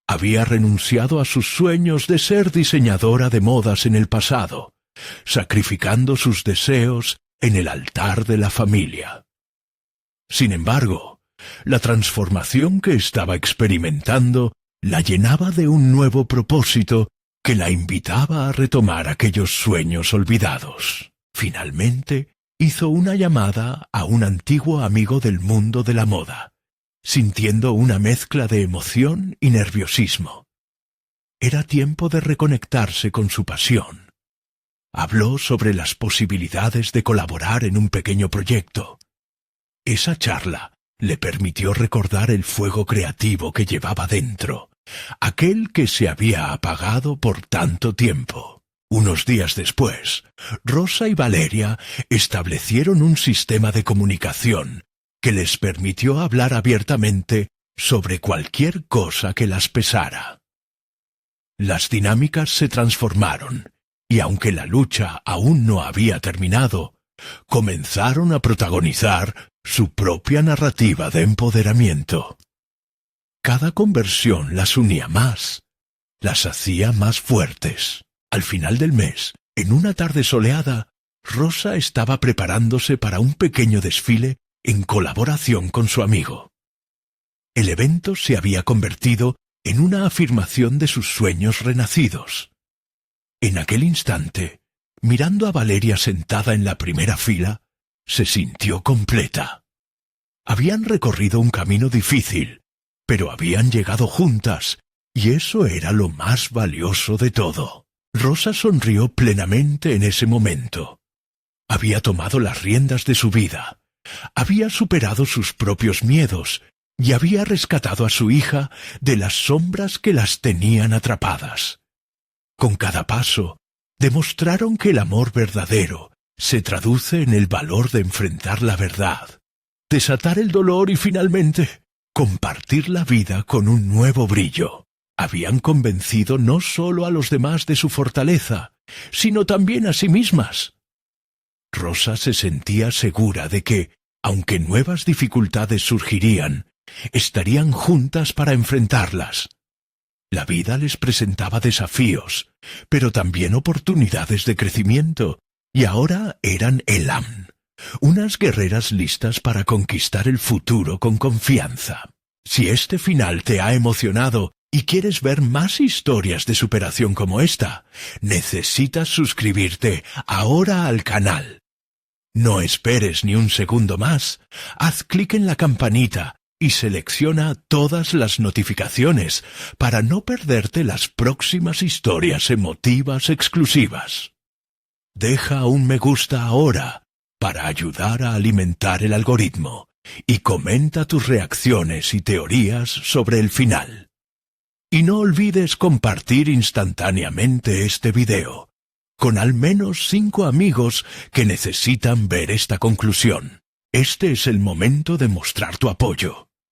Había renunciado a sus sueños de ser diseñadora de modas en el pasado, sacrificando sus deseos en el altar de la familia. Sin embargo, la transformación que estaba experimentando la llenaba de un nuevo propósito que la invitaba a retomar aquellos sueños olvidados. Finalmente, hizo una llamada a un antiguo amigo del mundo de la moda, sintiendo una mezcla de emoción y nerviosismo. Era tiempo de reconectarse con su pasión. Habló sobre las posibilidades de colaborar en un pequeño proyecto. Esa charla le permitió recordar el fuego creativo que llevaba dentro, aquel que se había apagado por tanto tiempo. Unos días después, Rosa y Valeria establecieron un sistema de comunicación que les permitió hablar abiertamente sobre cualquier cosa que las pesara. Las dinámicas se transformaron, y aunque la lucha aún no había terminado, comenzaron a protagonizar su propia narrativa de empoderamiento. Cada conversión las unía más, las hacía más fuertes. Al final del mes, en una tarde soleada, Rosa estaba preparándose para un pequeño desfile en colaboración con su amigo. El evento se había convertido en una afirmación de sus sueños renacidos. En aquel instante, mirando a Valeria sentada en la primera fila, se sintió completa. Habían recorrido un camino difícil, pero habían llegado juntas, y eso era lo más valioso de todo. Rosa sonrió plenamente en ese momento. Había tomado las riendas de su vida, había superado sus propios miedos y había rescatado a su hija de las sombras que las tenían atrapadas. Con cada paso, demostraron que el amor verdadero se traduce en el valor de enfrentar la verdad, desatar el dolor y finalmente compartir la vida con un nuevo brillo. Habían convencido no solo a los demás de su fortaleza, sino también a sí mismas. Rosa se sentía segura de que, aunque nuevas dificultades surgirían, estarían juntas para enfrentarlas. La vida les presentaba desafíos, pero también oportunidades de crecimiento, y ahora eran Elam, unas guerreras listas para conquistar el futuro con confianza. Si este final te ha emocionado y quieres ver más historias de superación como esta, necesitas suscribirte ahora al canal. No esperes ni un segundo más. Haz clic en la campanita y selecciona todas las notificaciones para no perderte las próximas historias emotivas exclusivas. Deja un me gusta ahora para ayudar a alimentar el algoritmo y comenta tus reacciones y teorías sobre el final. Y no olvides compartir instantáneamente este video, con al menos 5 amigos que necesitan ver esta conclusión. Este es el momento de mostrar tu apoyo.